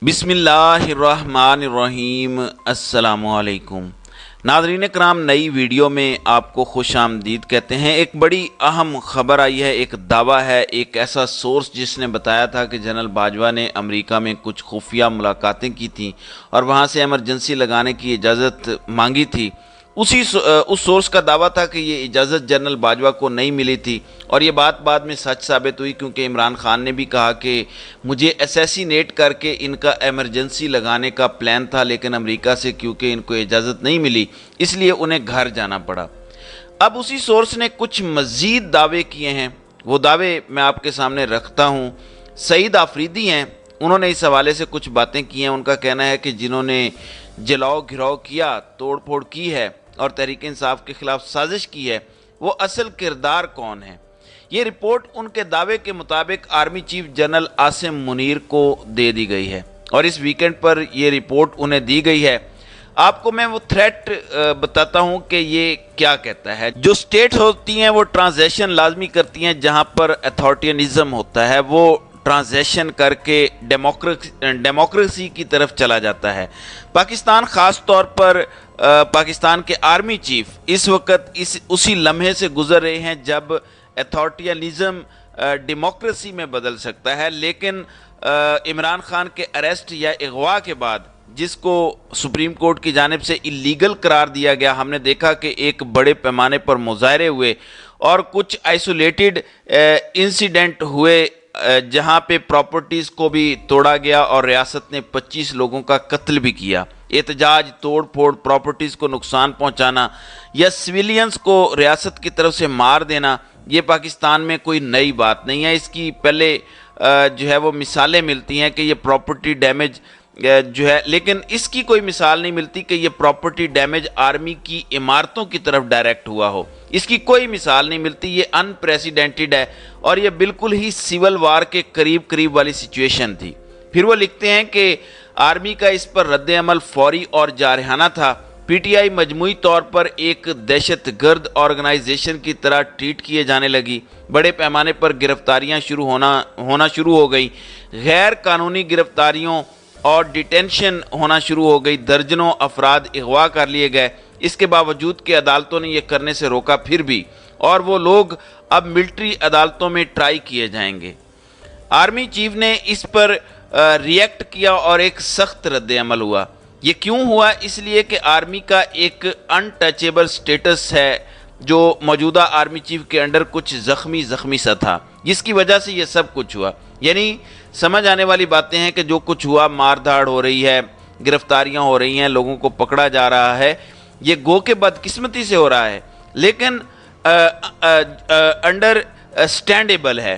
بسم اللہ الرحمن الرحیم۔ السلام علیکم ناظرین کرام، نئی ویڈیو میں آپ کو خوش آمدید کہتے ہیں۔ ایک بڑی اہم خبر آئی ہے، ایک دعویٰ ہے، ایک ایسا سورس جس نے بتایا تھا کہ جنرل باجوہ نے امریکہ میں کچھ خفیہ ملاقاتیں کی تھیں اور وہاں سے ایمرجنسی لگانے کی اجازت مانگی تھی۔ اس سورس کا دعویٰ تھا کہ یہ اجازت جنرل باجوہ کو نہیں ملی تھی، اور یہ بات بعد میں سچ ثابت ہوئی، کیونکہ عمران خان نے بھی کہا کہ مجھے اسیسینیٹ کر کے ان کا ایمرجنسی لگانے کا پلان تھا، لیکن امریکہ سے کیونکہ ان کو اجازت نہیں ملی اس لیے انہیں گھر جانا پڑا۔ اب اسی سورس نے کچھ مزید دعوے کیے ہیں، وہ دعوے میں آپ کے سامنے رکھتا ہوں۔ سعید آفریدی ہیں، انہوں نے اس حوالے سے کچھ باتیں کی ہیں۔ ان کا کہنا ہے کہ جنہوں نے جلاؤ گھراؤ کیا، توڑ پھوڑ کی ہے اور تحریک انصاف کے خلاف سازش کی ہے، وہ اصل کردار کون ہے۔ یہ رپورٹ ان کے دعوے کے مطابق army chief general Asim Munir کو دے دی گئی ہے، اور اس ویکنڈ پر یہ رپورٹ انہیں دی گئی ہے۔ آپ کو میں وہ تھریٹ بتاتا ہوں کہ یہ کیا کہتا ہے۔ جو سٹیٹ ہوتی ہیں وہ ٹرانزیشن لازمی کرتی ہیں، جہاں پر اتھارٹینزم ہوتا ہے وہ ٹرانزیشن کر کے ڈیموکریسی کی طرف چلا جاتا ہے۔ پاکستان خاص طور پر پاکستان کے آرمی چیف اس وقت اسی لمحے سے گزر رہے ہیں جب اتھارٹینزم ڈیموکریسی میں بدل سکتا ہے، لیکن عمران خان کے اریسٹ یا اغوا کے بعد، جس کو سپریم کورٹ کی جانب سے اللیگل قرار دیا گیا، ہم نے دیکھا کہ ایک بڑے پیمانے پر مظاہرے ہوئے اور کچھ آئسولیٹڈ انسیڈنٹ ہوئے جہاں پہ پراپرٹیز کو بھی توڑا گیا اور ریاست نے 25 لوگوں کا قتل بھی کیا۔ احتجاج، توڑ پھوڑ، پراپرٹیز کو نقصان پہنچانا یا سویلینز کو ریاست کی طرف سے مار دینا، یہ پاکستان میں کوئی نئی بات نہیں ہے۔ اس کی پہلے جو ہے وہ مثالیں ملتی ہیں کہ یہ پراپرٹی ڈیمیج جو ہے، لیکن اس کی کوئی مثال نہیں ملتی کہ یہ پراپرٹی ڈیمیج آرمی کی عمارتوں کی طرف ڈائریکٹ ہوا ہو۔ اس کی کوئی مثال نہیں ملتی، یہ ان پریسیڈنٹڈ ہے اور یہ بالکل ہی سول وار کے قریب والی سچویشن تھی۔ پھر وہ لکھتے ہیں کہ آرمی کا اس پر رد عمل فوری اور جارحانہ تھا۔ پی ٹی آئی مجموعی طور پر ایک دہشت گرد آرگنائزیشن کی طرح ٹریٹ کیے جانے لگی۔ بڑے پیمانے پر گرفتاریاں ہونا شروع ہو گئی، غیر قانونی گرفتاریوں اور ڈیٹینشن ہونا شروع ہو گئی، درجنوں افراد اغوا کر لیے گئے۔ اس کے باوجود کہ عدالتوں نے یہ کرنے سے روکا پھر بھی، اور وہ لوگ اب ملٹری عدالتوں میں ٹرائی کیے جائیں گے۔ آرمی چیف نے اس پر ریئیکٹ کیا اور ایک سخت رد عمل ہوا۔ یہ کیوں ہوا؟ اس لیے کہ آرمی کا ایک ان ٹچیبل سٹیٹس ہے جو موجودہ آرمی چیف کے انڈر کچھ زخمی سا تھا، جس کی وجہ سے یہ سب کچھ ہوا۔ یعنی سمجھ آنے والی باتیں ہیں کہ جو کچھ ہوا، مار دھاڑ ہو رہی ہے، گرفتاریاں ہو رہی ہیں، لوگوں کو پکڑا جا رہا ہے، یہ گو کہ بدقسمتی سے ہو رہا ہے، لیکن انڈر سٹینڈیبل ہے۔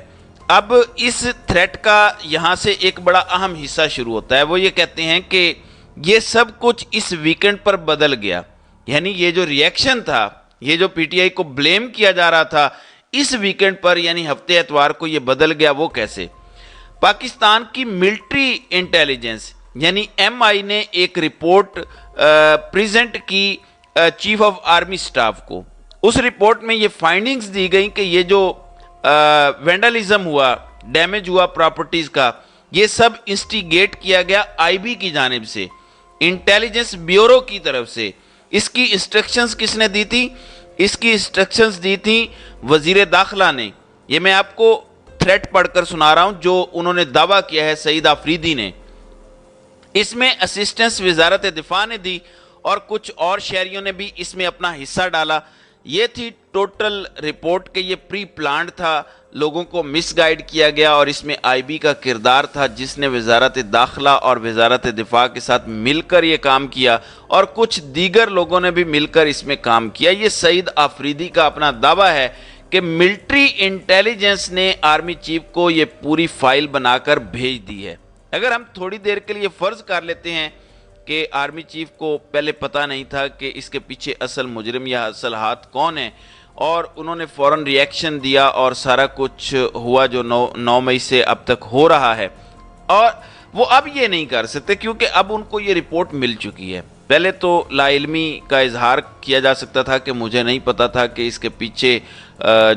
اب اس تھریٹ کا یہاں سے ایک بڑا اہم حصہ شروع ہوتا ہے۔ وہ یہ کہتے ہیں کہ یہ سب کچھ اس ویکنڈ پر بدل گیا، یعنی یہ جو ریئیکشن تھا، یہ جو پی ٹی آئی کو بلیم کیا جا رہا تھا، اس ویکنڈ پر یعنی ہفتے اتوار کو یہ بدل گیا۔ وہ کیسے؟ پاکستان کی ملٹری انٹیلیجنس یعنی ایم آئی نے ایک رپورٹ پریزنٹ کی چیف آف آرمی سٹاف کو۔ اس رپورٹ میں یہ فائنڈنگز دی گئیں کہ یہ جو وینڈلزم ہوا، ڈیمیج ہوا پراپرٹیز کا، یہ سب انسٹیگیٹ کیا گیا آئی بی کی جانب سے، انٹیلیجنس بیورو کی طرف سے۔ اس کی انسٹرکشنز کس نے دی تھی؟ اس کی انسٹرکشنز دی تھی وزیر داخلہ نے۔ یہ میں آپ کو تھریٹ پڑھ کر سنا رہا ہوں جو انہوں نے دعویٰ کیا ہے سعید آفریدی نے۔ اس میں اسسٹنس وزارت دفاع نے دی اور کچھ اور شہریوں نے بھی اس میں اپنا حصہ ڈالا۔ یہ تھی ٹوٹل رپورٹ کہ یہ پری پلانڈ تھا، لوگوں کو مس گائیڈ کیا گیا، اور اس میں آئی بی کا کردار تھا جس نے وزارت داخلہ اور وزارت دفاع کے ساتھ مل کر یہ کام کیا، اور کچھ دیگر لوگوں نے بھی مل کر اس میں کام کیا۔ یہ سعید آفریدی کا اپنا دعویٰ ہے کہ ملٹری انٹیلیجنس نے آرمی چیف کو یہ پوری فائل بنا کر بھیج دی ہے۔ اگر ہم تھوڑی دیر کے لیے فرض کر لیتے ہیں کہ آرمی چیف کو پہلے پتہ نہیں تھا کہ اس کے پیچھے اصل مجرم یا اصل ہاتھ کون ہے، اور انہوں نے فوراً ریئیکشن دیا اور سارا کچھ ہوا جو 9 مئی سے اب تک ہو رہا ہے، اور وہ اب یہ نہیں کر سکتے کیونکہ اب ان کو یہ رپورٹ مل چکی ہے۔ پہلے تو لا علمی کا اظہار کیا جا سکتا تھا کہ مجھے نہیں پتا تھا کہ اس کے پیچھے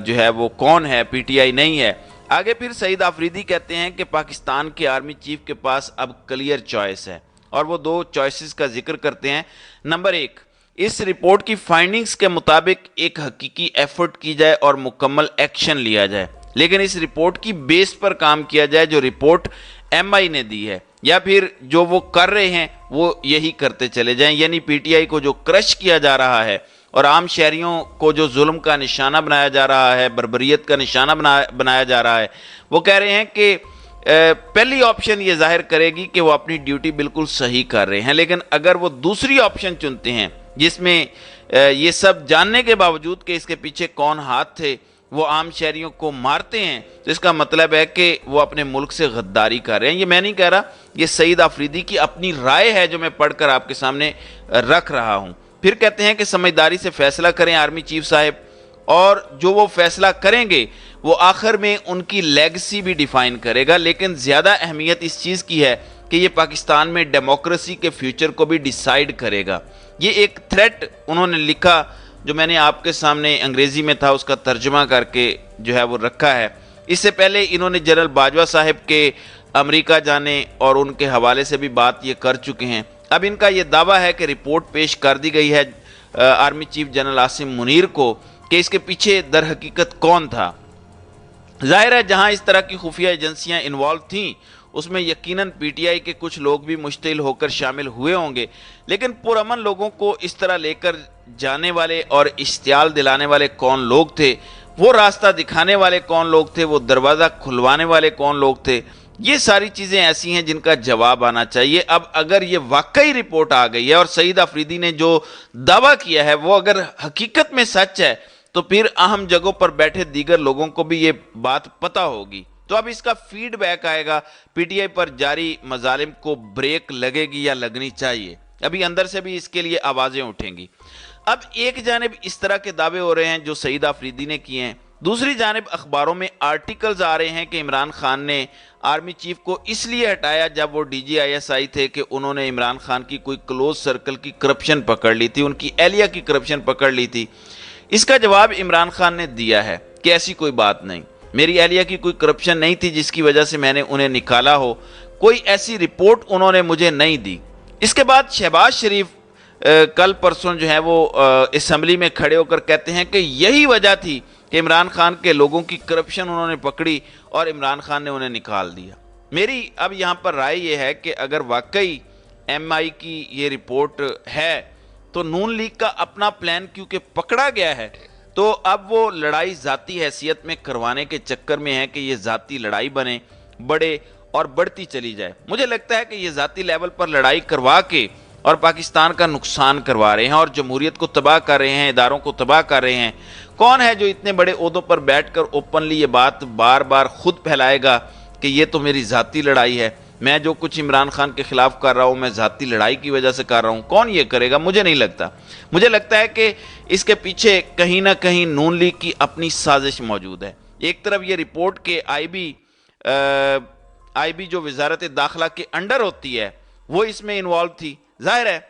جو ہے وہ کون ہے، پی ٹی آئی نہیں ہے۔ आगे फिर सईद आफरीदी कहते हैं कि पाकिस्तान के आर्मी चीफ के पास अब क्लियर चॉइस है, और वो दो चॉइसेस का जिक्र करते हैं। नंबर एक, इस रिपोर्ट की फाइंडिंग्स के मुताबिक एक हकीकी एफर्ट की जाए और मुकम्मल एक्शन लिया जाए, लेकिन इस रिपोर्ट की बेस पर काम किया जाए जो रिपोर्ट एमआई ने दी है, या फिर जो वो कर रहे हैं वो यही करते चले जाएं। यानी पीटीआई को जो क्रश किया जा रहा है और आम शहरियों को जो जुल्म का निशाना बनाया जा रहा है, बर्बरियत का निशाना बनाया जा रहा है, वो कह रहे हैं कि पहली ऑप्शन ये जाहिर करेगी कि वो अपनी ड्यूटी बिल्कुल सही कर रहे हैं। लेकिन अगर वो दूसरी ऑप्शन चुनते हैं जिसमें ये सब जानने के बावजूद कि इसके पीछे कौन हाथ थे, वो आम शहरियों को मारते हैं, तो इसका मतलब है कि वो अपने मुल्क से गद्दारी कर रहे हैं। ये मैं नहीं कह रहा, ये सईद आफरीदी की अपनी राय है जो मैं पढ़कर आपके सामने रख रहा हूं। फिर कहते हैं कि समझदारी से फैसला करें आर्मी चीफ साहब, और जो वो फैसला करेंगे वो आखिर में उनकी लेगेसी भी डिफाइन करेगा। लेकिन ज़्यादा अहमियत इस चीज़ की है कि ये पाकिस्तान में डेमोक्रेसी के फ्यूचर को भी डिसाइड करेगा। ये एक थ्रेट उन्होंने लिखा जो मैंने आपके सामने अंग्रेज़ी में था उसका तर्जुमा करके जो है वो रखा है। इससे पहले इन्होंने जनरल बाजवा साहब के अमेरिका जाने और उनके हवाले से भी बात ये कर चुके हैं। अब इनका ये दावा है कि रिपोर्ट पेश कर दी गई है army chief general Asim Munir को कि इसके पीछे दर हकीकत कौन था। जाहिर है जहां इस तरह की खुफिया एजेंसियां इन्वॉल्व थीं उसमें यकीनन पीटीआई के कुछ लोग भी मुश्तिल होकर शामिल हुए होंगे, लेकिन पुरअमन लोगों को इस तरह लेकर जाने वाले और इश्तियाल दिलाने वाले कौन लोग थे, वो रास्ता दिखाने वाले कौन लोग थे, वो दरवाज़ा खुलवाने वाले कौन लोग थे, ये सारी चीज़ें ऐसी हैं जिनका जवाब आना चाहिए। अब अगर ये वाकई रिपोर्ट आ गई है और सईद आफरीदी ने जो दावा किया है वो अगर हकीकत में सच है, तो फिर अहम जगहों पर बैठे दीगर लोगों को भी ये बात पता होगी। तो अब इसका फीडबैक आएगा, पीटीआई पर जारी मजालिम को ब्रेक लगेगी या लगनी चाहिए। अभी अंदर से भी इसके लिए आवाज़ें उठेंगी। अब एक जानिब इस तरह के दावे हो रहे हैं जो सईद आफरीदी ने किए हैं, दूसरी जानिब अखबारों में आर्टिकल्स आ रहे हैं कि इमरान खान ने आर्मी चीफ को इसलिए हटाया जब वो DGISI थे कि उन्होंने इमरान खान की कोई क्लोज सर्कल की करप्शन पकड़ ली थी, उनकी एहलिया की करप्शन पकड़ ली थी। इसका जवाब इमरान खान ने दिया है कि ऐसी कोई बात नहीं, मेरी एहलिया की कोई करप्शन नहीं थी जिसकी वजह से मैंने उन्हें निकाला हो, कोई ऐसी रिपोर्ट उन्होंने मुझे नहीं दी। इसके बाद शहबाज शरीफ कल परसों जो है वो असम्बली में खड़े होकर कहते हैं कि यही वजह थी कि इमरान खान के लोगों की करप्शन उन्होंने पकड़ी और इमरान खान ने उन्हें निकाल दिया। मेरी अब यहाँ पर राय ये है कि अगर वाकई MI की ये रिपोर्ट है तो नून लीग का अपना प्लान क्योंकि पकड़ा गया है, तो अब वो लड़ाई ज़ाती हैसियत में करवाने के चक्कर में है कि ये ज़ाती लड़ाई बने, बढ़े और बढ़ती चली जाए। मुझे लगता है कि ये ज़ाती लेवल पर लड़ाई करवा के और पाकिस्तान का नुकसान करवा रहे हैं और जमहूरियत को तबाह कर रहे हैं, इदारों को तबाह कर रहे हैं। कौन है जो इतने बड़े ओहदों पर बैठकर ओपनली ये बात बार बार खुद फैलाएगा कि ये तो मेरी ज़ाती लड़ाई है, मैं जो कुछ इमरान खान के खिलाफ कर रहा हूँ मैं ज़ाती लड़ाई की वजह से कर रहा हूँ? कौन ये करेगा? मुझे नहीं लगता। मुझे लगता है कि इसके पीछे कहीं ना कहीं नून लीग की अपनी साजिश मौजूद है। एक तरफ ये रिपोर्ट के आईबी जो वजारत दाखिला के अंडर होती है वो इसमें इन्वॉल्व थी। जाहिर है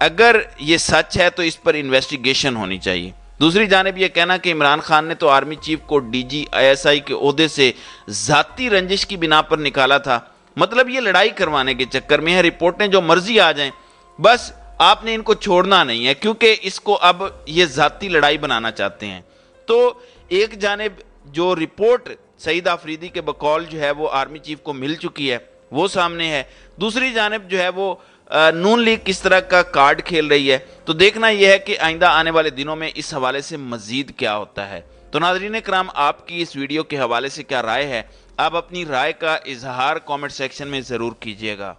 अगर ये सच है तो इस पर इन्वेस्टिगेशन होनी चाहिए। दूसरी जानिब ये कहना कि इमरान खान ने तो आर्मी चीफ को DGISI के ओहदे से ज़ाती रंजिश की बिना पर निकाला था, मतलब ये लड़ाई करवाने के चक्कर में है। रिपोर्टें जो मर्जी आ जाएं, बस आपने इनको छोड़ना नहीं है क्योंकि इसको अब ये ज़ाती लड़ाई बनाना चाहते हैं। तो एक जानिब जो रिपोर्ट सईद आफरीदी के बकौल जो है वो आर्मी चीफ को मिल चुकी है वो सामने है, दूसरी जानिब जो है वो नून लीग किस तरह का कार्ड खेल रही है। तो देखना यह है कि आइंदा आने वाले दिनों में इस हवाले से मजीद क्या होता है। तो नाज़रीन कराम, आपकी इस वीडियो के हवाले से क्या राय है? आप अपनी राय का इजहार कमेंट सेक्शन में ज़रूर कीजिएगा।